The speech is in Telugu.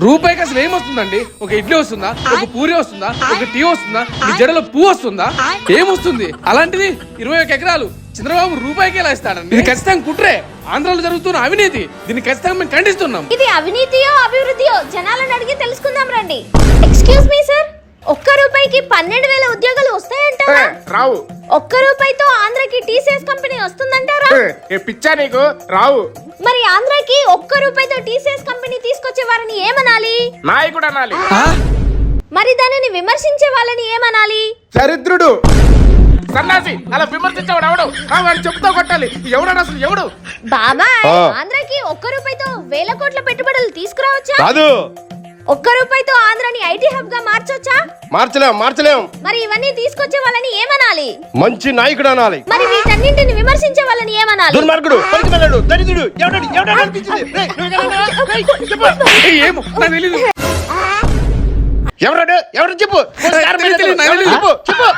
రూపాయికి అసలు ఏమొస్తుందండి? ఒక ఇడ్లీ వస్తుందా? ఒక పూరి వస్తుందా? ఒక టీ వస్తుందా? మీ జడలో పువ్వు వస్తుందా? ఏమొస్తుంది? అలాంటిది 21 ఎకరాలు చంద్రబాబు రూపాయికి ఎలా ఇస్తాడండి? ఇది ఖచ్చితంగా కుట్రే. ఆంధ్రాలో జరుగుతున్న అవినీతి. దీన్ని ఖచ్చితంగా మేము ఖండిస్తున్నాం. ఇది అవినీతియో అభివృద్ధియో జనాలను అడిగి తెలుసుకుందాం రండి. ఎక్స్క్యూజ్ మీ సార్, ఒక్క రూపాయికి 12,000 ఉద్యోగాలు వస్తాయంటారా? రావు. ఒక్క రూపాయితో ఆంధ్రాకి టీసీఎస్ కంపెనీ వస్తుందంటారా? పిచ్చా నీకు? రావు. మరి ఆంధ్రాకి ఒక్క రూపాయితో టీసీఎస్ కంపెనీ తీసుకొచ్చే వారిని ఏమనాలి? నాయకుడు అనాలి. మరి దానిని విమర్శించే వాళ్ళని ఏమనాలి? దరిద్రుడు, సన్నాసి. అలా విమర్శించేవాడు ఎవడు? వాడు చెప్తా కొట్టాలి. ఎవడు అసలు ఎవడు? బాబాయ్, ఆంధ్రాకి ఒక్క రూపాయితో 1,000 కోట్ల పెట్టుబడులు తీసుకురావచ్చా? కాదు. ఒక్క రూపాయితో ఆంధ్రాని ఐటీ హబ్ గా మార్చొచ్చా? మార్చలేం. మరి ఇవన్నీ తీసుకొచ్చే వాళ్ళని ఏమనాలి? మంచి నాయకుడు అనాలి. మరి వీటన్నింటిని విమర్శించే వాళ్ళని ఏమనాలి? దుర్మార్గుడు, పలికిమలాడు, దరిద్రుడు, ఎవడు అనిపించింది? ఏమో నాకు తెలీదు. ఎవరు చెప్పు. తెలియదు. చెప్పు.